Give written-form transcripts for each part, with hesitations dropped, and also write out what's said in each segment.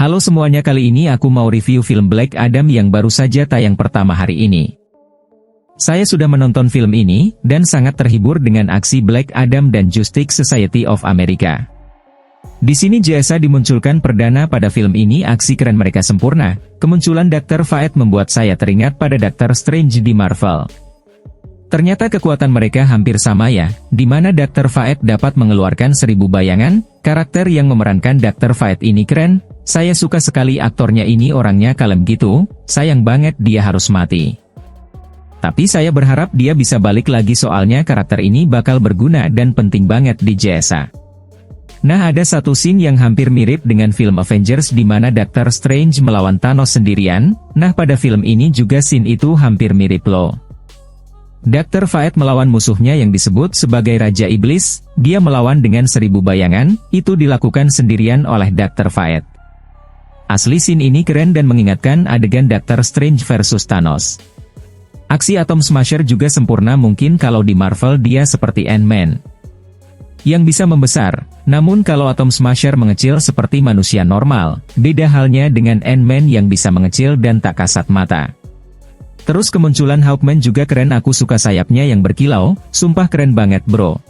Halo semuanya, kali ini aku mau review film Black Adam yang baru saja tayang pertama hari ini. Saya sudah menonton film ini, dan sangat terhibur dengan aksi Black Adam dan Justice Society of America. Di sini Jessa dimunculkan perdana pada film ini, aksi keren mereka sempurna. Kemunculan Dr. Fate membuat saya teringat pada Doctor Strange di Marvel. Ternyata kekuatan mereka hampir sama ya, di mana Dr. Fate dapat mengeluarkan 1000 bayangan. Karakter yang memerankan Dr. Fate ini keren, saya suka sekali aktornya ini, orangnya kalem gitu, sayang banget dia harus mati. Tapi saya berharap dia bisa balik lagi, soalnya karakter ini bakal berguna dan penting banget di Jessa. Nah, ada satu scene yang hampir mirip dengan film Avengers di mana Doctor Strange melawan Thanos sendirian. Nah, pada film ini juga scene itu hampir mirip loh. Dr. Fate melawan musuhnya yang disebut sebagai Raja Iblis, dia melawan dengan 1000 bayangan, itu dilakukan sendirian oleh Dr. Fate. Asli scene ini keren dan mengingatkan adegan Doctor Strange versus Thanos. Aksi Atom Smasher juga sempurna, mungkin kalau di Marvel dia seperti Ant-Man yang bisa membesar, namun kalau Atom Smasher mengecil seperti manusia normal, beda halnya dengan Ant-Man yang bisa mengecil dan tak kasat mata. Terus kemunculan Hawkman juga keren, aku suka sayapnya yang berkilau, sumpah keren banget bro.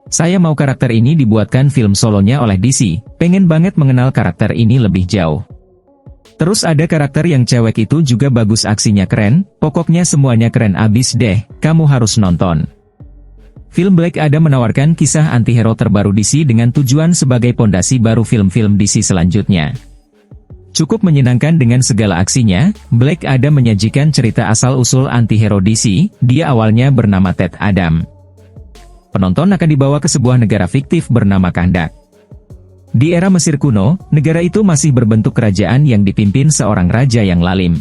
Saya mau karakter ini dibuatkan film solonya oleh DC, pengen banget mengenal karakter ini lebih jauh. Terus ada karakter yang cewek itu juga bagus, aksinya keren, pokoknya semuanya keren abis deh, kamu harus nonton. Film Black Adam menawarkan kisah antihero terbaru DC dengan tujuan sebagai pondasi baru film-film DC selanjutnya. Cukup menyenangkan dengan segala aksinya. Black Adam menyajikan cerita asal-usul antihero DC, dia awalnya bernama Ted Adam. Penonton akan dibawa ke sebuah negara fiktif bernama Kahndaq. Di era Mesir kuno, negara itu masih berbentuk kerajaan yang dipimpin seorang raja yang lalim.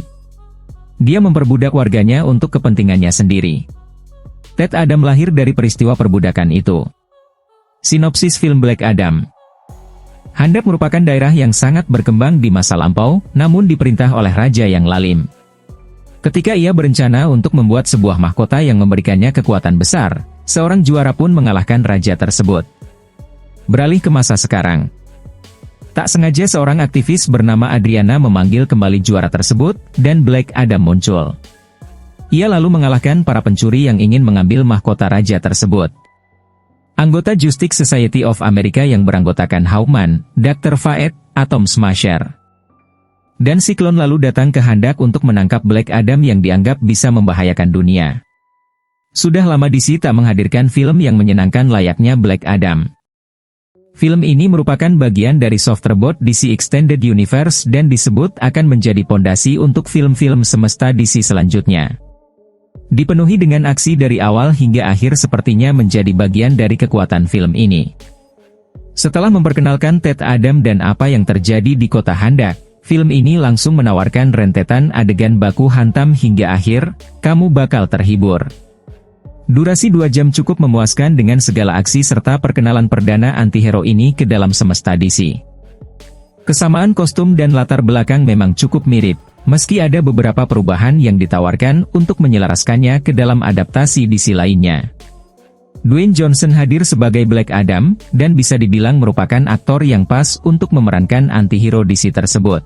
Dia memperbudak warganya untuk kepentingannya sendiri. Ted Adam lahir dari peristiwa perbudakan itu. Sinopsis film Black Adam. Kahndaq merupakan daerah yang sangat berkembang di masa lampau, namun diperintah oleh raja yang lalim. Ketika ia berencana untuk membuat sebuah mahkota yang memberikannya kekuatan besar, seorang juara pun mengalahkan raja tersebut. Beralih ke masa sekarang. Tak sengaja seorang aktivis bernama Adriana memanggil kembali juara tersebut, dan Black Adam muncul. Ia lalu mengalahkan para pencuri yang ingin mengambil mahkota raja tersebut. Anggota Justice Society of America yang beranggotakan Hawkman, Dr. Fate, Atom Smasher, dan Cyclone lalu datang ke Kahndaq untuk menangkap Black Adam yang dianggap bisa membahayakan dunia. Sudah lama DC tak menghadirkan film yang menyenangkan layaknya Black Adam. Film ini merupakan bagian dari Softerboard DC Extended Universe dan disebut akan menjadi pondasi untuk film-film semesta DC selanjutnya. Dipenuhi dengan aksi dari awal hingga akhir, sepertinya menjadi bagian dari kekuatan film ini. Setelah memperkenalkan Ted Adam dan apa yang terjadi di kota Kahndaq, film ini langsung menawarkan rentetan adegan baku hantam hingga akhir, kamu bakal terhibur. Durasi 2 jam cukup memuaskan dengan segala aksi serta perkenalan perdana antihero ini ke dalam semesta DC. Kesamaan kostum dan latar belakang memang cukup mirip, meski ada beberapa perubahan yang ditawarkan untuk menyelaraskannya ke dalam adaptasi DC lainnya. Dwayne Johnson hadir sebagai Black Adam, dan bisa dibilang merupakan aktor yang pas untuk memerankan antihero DC tersebut.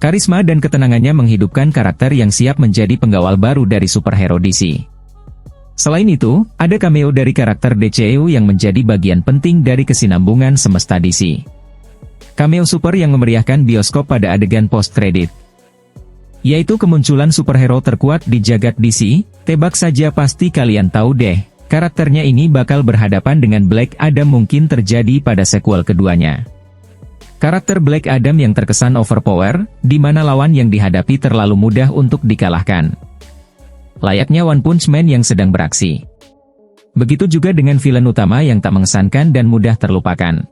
Karisma dan ketenangannya menghidupkan karakter yang siap menjadi pengawal baru dari superhero DC. Selain itu, ada cameo dari karakter DCEU yang menjadi bagian penting dari kesinambungan semesta DC. Cameo super yang memeriahkan bioskop pada adegan post-kredit, yaitu kemunculan superhero terkuat di jagat DC. Tebak saja, pasti kalian tahu deh, karakternya ini bakal berhadapan dengan Black Adam, mungkin terjadi pada sequel keduanya. Karakter Black Adam yang terkesan overpower, di mana lawan yang dihadapi terlalu mudah untuk dikalahkan. Layaknya One Punch Man yang sedang beraksi. Begitu juga dengan villain utama yang tak mengesankan dan mudah terlupakan.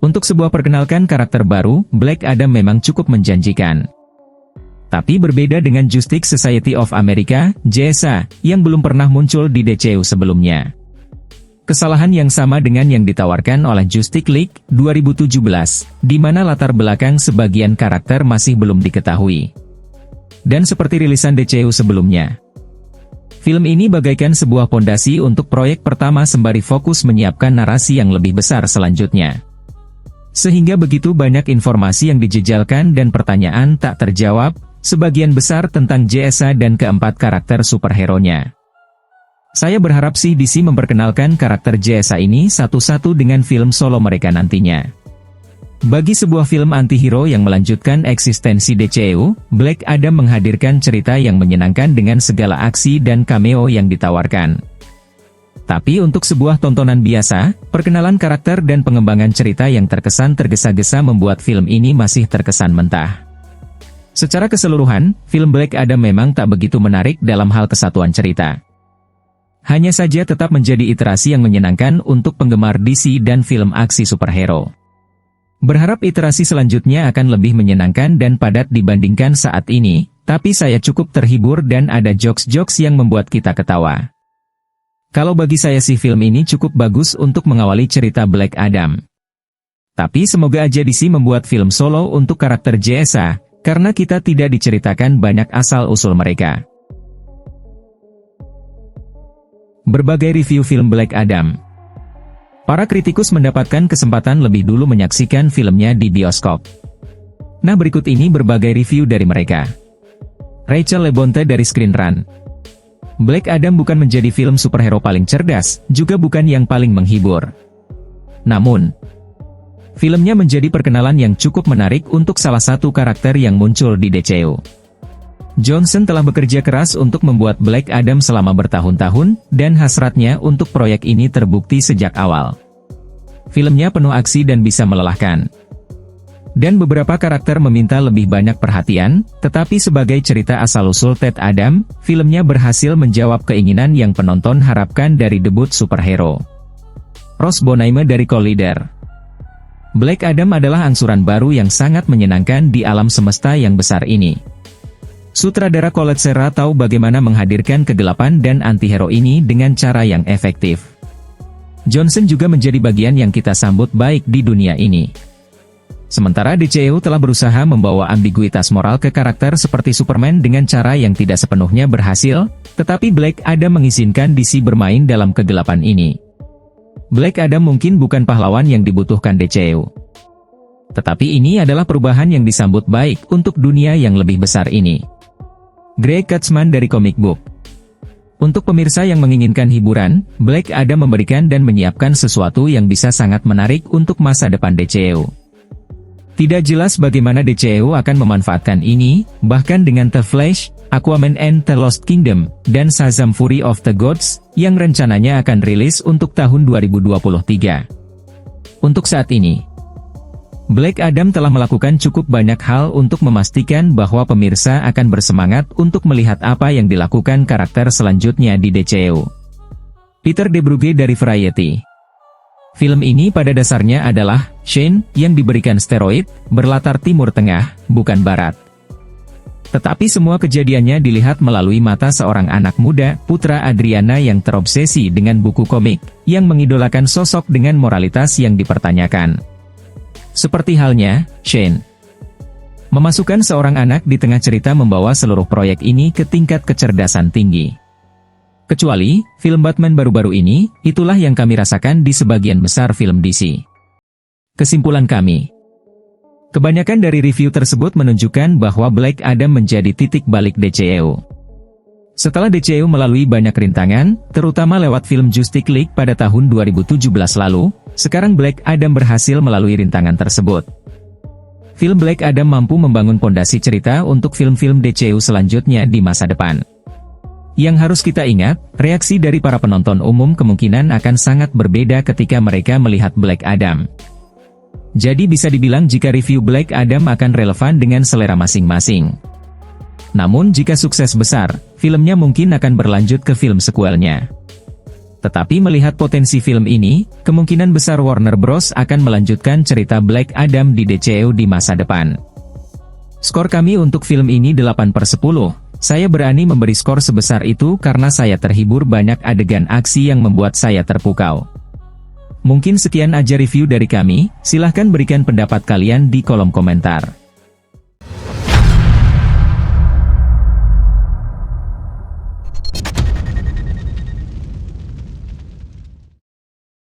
Untuk sebuah perkenalkan karakter baru, Black Adam memang cukup menjanjikan. Tapi berbeda dengan Justice Society of America, Jessa, yang belum pernah muncul di DCU sebelumnya. Kesalahan yang sama dengan yang ditawarkan oleh Justice League 2017, di mana latar belakang sebagian karakter masih belum diketahui. Dan seperti rilisan DCU sebelumnya, film ini bagaikan sebuah pondasi untuk proyek pertama sembari fokus menyiapkan narasi yang lebih besar selanjutnya. Sehingga begitu banyak informasi yang dijejalkan dan pertanyaan tak terjawab, sebagian besar tentang JSA dan keempat karakter superhero-nya. Saya berharap sih DC memperkenalkan karakter JSA ini satu-satu dengan film solo mereka nantinya. Bagi sebuah film antihero yang melanjutkan eksistensi DCEU, Black Adam menghadirkan cerita yang menyenangkan dengan segala aksi dan cameo yang ditawarkan. Tapi untuk sebuah tontonan biasa, perkenalan karakter dan pengembangan cerita yang terkesan tergesa-gesa membuat film ini masih terkesan mentah. Secara keseluruhan, film Black Adam memang tak begitu menarik dalam hal kesatuan cerita. Hanya saja tetap menjadi iterasi yang menyenangkan untuk penggemar DC dan film aksi superhero. Berharap iterasi selanjutnya akan lebih menyenangkan dan padat dibandingkan saat ini, tapi saya cukup terhibur dan ada jokes-jokes yang membuat kita ketawa. Kalau bagi saya sih film ini cukup bagus untuk mengawali cerita Black Adam. Tapi semoga aja DC membuat film solo untuk karakter JSA, karena kita tidak diceritakan banyak asal-usul mereka. Berbagai review film Black Adam. Para kritikus mendapatkan kesempatan lebih dulu menyaksikan filmnya di bioskop. Nah, berikut ini berbagai review dari mereka. Rachel Lebonte dari Screen Rant. Black Adam bukan menjadi film superhero paling cerdas, juga bukan yang paling menghibur. Namun, filmnya menjadi perkenalan yang cukup menarik untuk salah satu karakter yang muncul di DCU. Johnson telah bekerja keras untuk membuat Black Adam selama bertahun-tahun, dan hasratnya untuk proyek ini terbukti sejak awal. Filmnya penuh aksi dan bisa melelahkan. Dan beberapa karakter meminta lebih banyak perhatian, tetapi sebagai cerita asal-usul Ted Adam, filmnya berhasil menjawab keinginan yang penonton harapkan dari debut superhero. Ross Bonaime dari Collider. Black Adam adalah angsuran baru yang sangat menyenangkan di alam semesta yang besar ini. Sutradara Colette Serra tahu bagaimana menghadirkan kegelapan dan antihero ini dengan cara yang efektif. Johnson juga menjadi bagian yang kita sambut baik di dunia ini. Sementara DCEU telah berusaha membawa ambiguitas moral ke karakter seperti Superman dengan cara yang tidak sepenuhnya berhasil, tetapi Black Adam mengizinkan DC bermain dalam kegelapan ini. Black Adam mungkin bukan pahlawan yang dibutuhkan DCEU. Tetapi ini adalah perubahan yang disambut baik untuk dunia yang lebih besar ini. Greg Katzman dari Comic Book. Untuk pemirsa yang menginginkan hiburan, Black Adam memberikan dan menyiapkan sesuatu yang bisa sangat menarik untuk masa depan DCEU. Tidak jelas bagaimana DCEU akan memanfaatkan ini, bahkan dengan The Flash, Aquaman and the Lost Kingdom, dan Shazam Fury of the Gods, yang rencananya akan rilis untuk tahun 2023. Untuk saat ini, Black Adam telah melakukan cukup banyak hal untuk memastikan bahwa pemirsa akan bersemangat untuk melihat apa yang dilakukan karakter selanjutnya di DCEU. Peter De Brugge dari Variety. Film ini pada dasarnya adalah Shane yang diberikan steroid, berlatar Timur Tengah, bukan Barat. Tetapi semua kejadiannya dilihat melalui mata seorang anak muda, Putra Adriana yang terobsesi dengan buku komik, yang mengidolakan sosok dengan moralitas yang dipertanyakan. Seperti halnya, Shane. Memasukkan seorang anak di tengah cerita membawa seluruh proyek ini ke tingkat kecerdasan tinggi. Kecuali, film Batman baru-baru ini, itulah yang kami rasakan di sebagian besar film DC. Kesimpulan kami. Kebanyakan dari review tersebut menunjukkan bahwa Black Adam menjadi titik balik DCEU. Setelah DCEU melalui banyak rintangan, terutama lewat film Justice League pada tahun 2017 lalu, sekarang Black Adam berhasil melalui rintangan tersebut. Film Black Adam mampu membangun pondasi cerita untuk film-film DCEU selanjutnya di masa depan. Yang harus kita ingat, reaksi dari para penonton umum kemungkinan akan sangat berbeda ketika mereka melihat Black Adam. Jadi bisa dibilang jika review Black Adam akan relevan dengan selera masing-masing. Namun jika sukses besar, filmnya mungkin akan berlanjut ke film sequelnya. Tetapi melihat potensi film ini, kemungkinan besar Warner Bros. Akan melanjutkan cerita Black Adam di DCEU di masa depan. Skor kami untuk film ini 8/10, saya berani memberi skor sebesar itu karena saya terhibur banyak adegan aksi yang membuat saya terpukau. Mungkin sekian aja review dari kami, silahkan berikan pendapat kalian di kolom komentar.